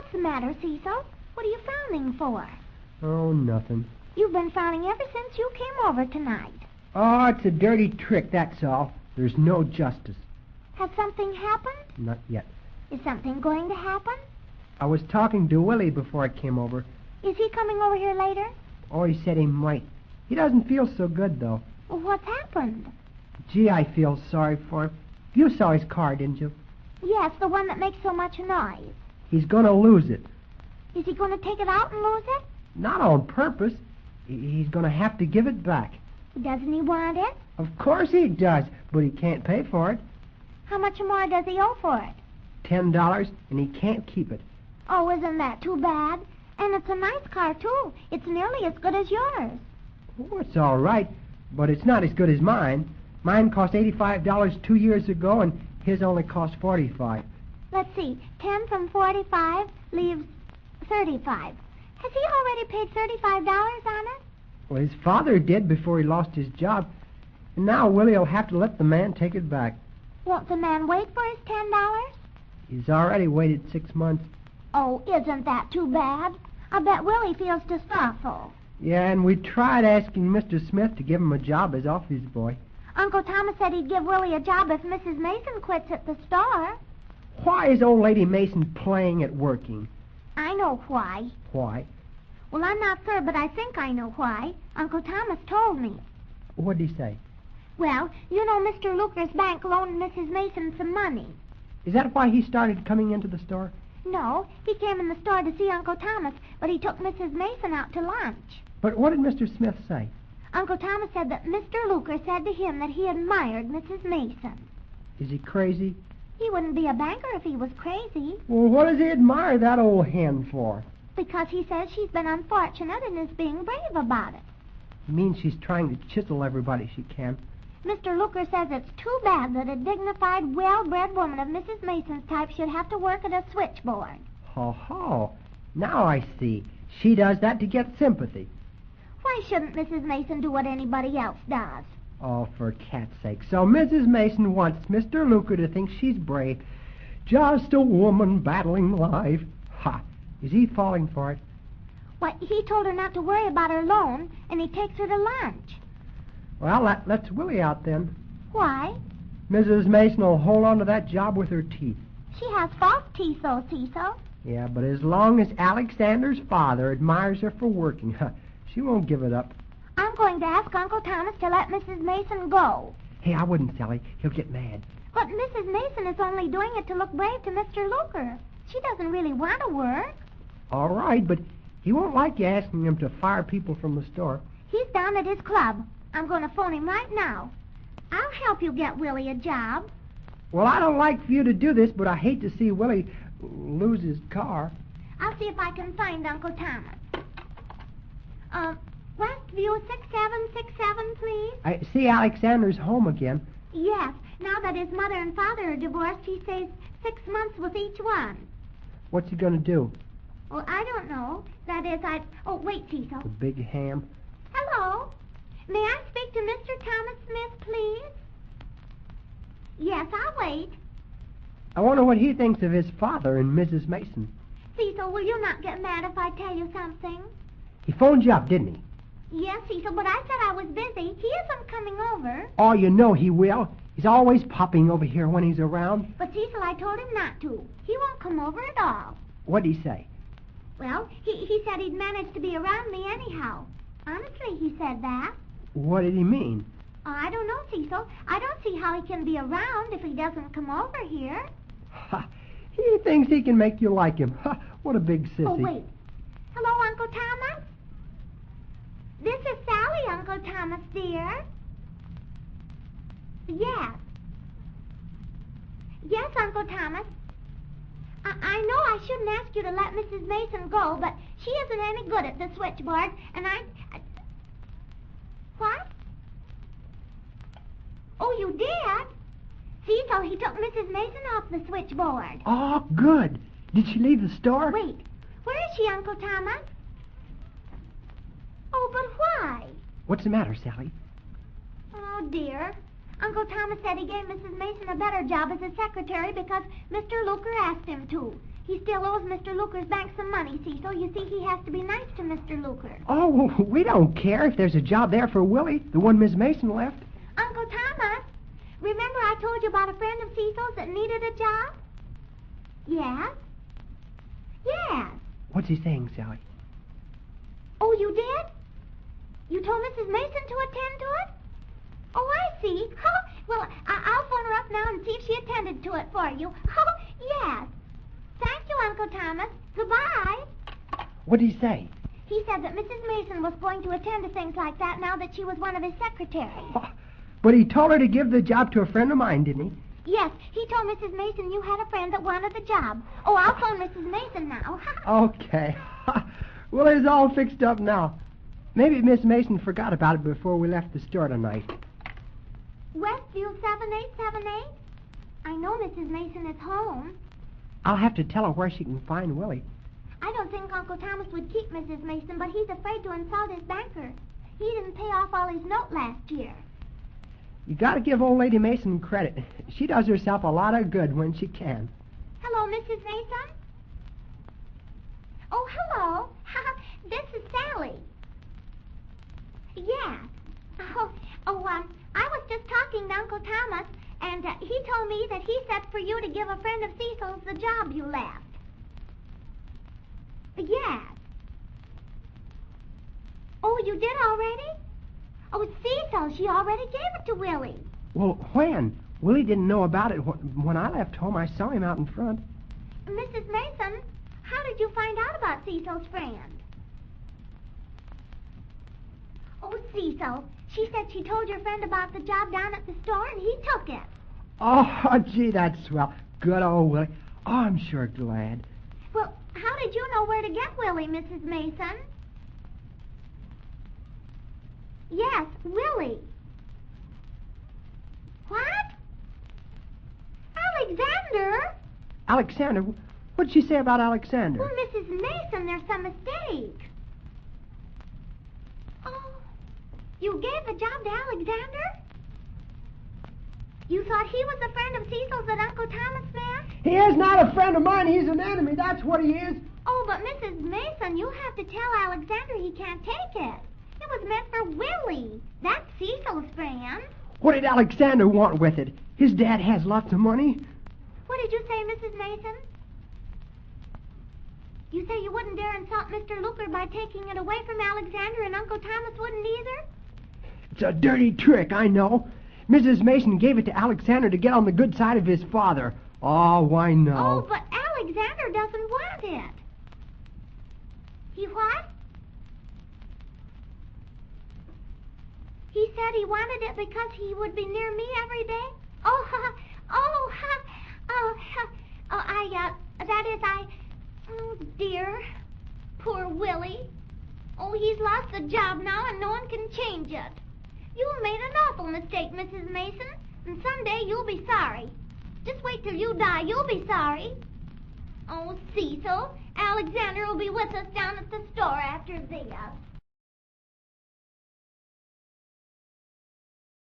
What's the matter, Cecil? What are you frowning for? Oh, nothing. You've been frowning ever since you came over tonight. Oh, it's a dirty trick, that's all. There's no justice. Has something happened? Not yet. Is something going to happen? I was talking to Willie before I came over. Is he coming over here later? Oh, he said he might. He doesn't feel so good, though. Well, what's happened? Gee, I feel sorry for him. You saw his car, didn't you? Yes, the one that makes so much noise. He's going to lose it. Is he going to take it out and lose it? Not on purpose. He's going to have to give it back. Doesn't he want it? Of course he does, but he can't pay for it. How much more does he owe for it? $10, and he can't keep it. Oh, isn't that too bad? And it's a nice car, too. It's nearly as good as yours. Oh, it's all right, but it's not as good as mine. Mine cost $85 2 years ago, and his only cost $45. Let's see. 10 from 45 leaves 35. Has he already paid $35 on it? Well, his father did before he lost his job, and now Willie'll have to let the man take it back. Won't the man wait for his $10? He's already waited 6 months. Oh, isn't that too bad? I bet Willie feels just awful. Yeah, and we tried asking Mr. Smith to give him a job as office boy. Uncle Thomas said he'd give Willie a job if Mrs. Mason quits at the store. Why is old Lady Mason playing at working? I know why. Why? Well, I'm not sure, but I think I know why. Uncle Thomas told me. What'd he say? Well, you know Mr. Luker's bank loaned Mrs. Mason some money. Is that why he started coming into the store? No, he came in the store to see Uncle Thomas, but he took Mrs. Mason out to lunch. But what did Mr. Smith say? Uncle Thomas said that Mr. Luker said to him that he admired Mrs. Mason. Is he crazy? He wouldn't be a banker if he was crazy. Well, what does he admire that old hen for? Because he says she's been unfortunate and is being brave about it. It means she's trying to chisel everybody she can. Mr. Luker says it's too bad that a dignified, well-bred woman of Mrs. Mason's type should have to work at a switchboard. Ho. Now I see. She does that to get sympathy. Why shouldn't Mrs. Mason do what anybody else does? Oh, for cat's sake. So Mrs. Mason wants Mr. Luker to think she's brave. Just a woman battling life. Ha! Is he falling for it? Why, he told her not to worry about her loan, and he takes her to lunch. Well, let's Willie out then. Why? Mrs. Mason will hold on to that job with her teeth. She has false teeth, though, Cecil. Yeah, but as long as Alexander's father admires her for working, she won't give it up. I'm going to ask Uncle Thomas to let Mrs. Mason go. Hey, I wouldn't, Sally. He'll get mad. But Mrs. Mason is only doing it to look brave to Mr. Luker. She doesn't really want to work. All right, but he won't like you asking him to fire people from the store. He's down at his club. I'm going to phone him right now. I'll help you get Willie a job. Well, I don't like for you to do this, but I hate to see Willie lose his car. I'll see if I can find Uncle Thomas. Westview 6767, please. I see Alexander's home again. Yes. Now that his mother and father are divorced, he stays 6 months with each one. What's he going to do? Well, I don't know. That is, Oh, wait, Cecil. The big ham. Hello? May I speak to Mr. Thomas Smith, please? Yes, I'll wait. I wonder what he thinks of his father and Mrs. Mason. Cecil, will you not get mad if I tell you something? He phoned you up, didn't he? Yes, Cecil, but I said I was busy. He isn't coming over. Oh, you know he will. He's always popping over here when he's around. But, Cecil, I told him not to. He won't come over at all. What'd he say? Well, he said he'd manage to be around me anyhow. Honestly, he said that. What did he mean? I don't know, Cecil. I don't see how he can be around if he doesn't come over here. Ha! He thinks he can make you like him. Ha! What a big sissy. Oh, wait. Hello, Uncle Thomas? This is Sally, Uncle Thomas, dear. Yes. Yes, Uncle Thomas. I know I shouldn't ask you to let Mrs. Mason go, but she isn't any good at the switchboard, and What? Oh, you did? Cecil, he took Mrs. Mason off the switchboard. Oh, good. Did she leave the store? Wait, where is she, Uncle Thomas? Oh, but why? What's the matter, Sally? Oh, dear. Uncle Thomas said he gave Mrs. Mason a better job as a secretary because Mr. Luker asked him to. He still owes Mr. Luker's bank some money, Cecil. You see, he has to be nice to Mr. Luker. Oh, we don't care if there's a job there for Willie, the one Miss Mason left. Uncle Thomas, remember I told you about a friend of Cecil's that needed a job? Yes? Yes. What's he saying, Sally? Oh, you did? You told Mrs. Mason to attend to it? Oh, I see. Oh, well, I'll phone her up now and see if she attended to it for you. Oh, yes. Thank you, Uncle Thomas. Goodbye. What'd he say? He said that Mrs. Mason was going to attend to things like that now that she was one of his secretaries. Oh, but he told her to give the job to a friend of mine, didn't he? Yes, he told Mrs. Mason you had a friend that wanted the job. Oh, I'll phone Mrs. Mason now. Okay. Well, it's all fixed up now. Maybe Miss Mason forgot about it before we left the store tonight. Westview 7878? I know Mrs. Mason is home. I'll have to tell her where she can find Willie. I don't think Uncle Thomas would keep Mrs. Mason, but he's afraid to insult his banker. He didn't pay off all his note last year. You gotta give old Lady Mason credit. She does herself a lot of good when she can. Hello, Mrs. Mason? Oh, hello. This is Sally. Yeah. I was just talking to Uncle Thomas, and he told me that he said for you to give a friend of Cecil's the job you left. Yes. Oh, you did already? Oh, Cecil, she already gave it to Willie. Well, when? Willie didn't know about it when I left home. I saw him out in front. Mrs. Mason, how did you find out about Cecil's friend? Oh, Cecil, she said she told your friend about the job down at the store, and he took it. Oh, gee, that's swell. Good old Willie. Oh, I'm sure glad. Well, how did you know where to get Willie, Mrs. Mason? Yes, Willie. What? Alexander? Alexander? What'd she say about Alexander? Well, Mrs. Mason, there's some mistake. Oh, you gave the job to Alexander? You thought he was a friend of Cecil's that Uncle Thomas met? He is not a friend of mine. He's an enemy. That's what he is. Oh, but Mrs. Mason, you have to tell Alexander he can't take it. It was meant for Willie. That's Cecil's friend. What did Alexander want with it? His dad has lots of money. What did you say, Mrs. Mason? You say you wouldn't dare insult Mr. Luker by taking it away from Alexander, and Uncle Thomas wouldn't either? It's a dirty trick, I know. Mrs. Mason gave it to Alexander to get on the good side of his father. Oh, why no? Oh, but Alexander doesn't want it. He what? He said he wanted it because he would be near me every day? Oh, dear. Poor Willie. Oh, he's lost the job now and no one can change it. You made an awful mistake, Mrs. Mason, and someday you'll be sorry. Just wait till you die, you'll be sorry. Oh, Cecil, Alexander will be with us down at the store after this.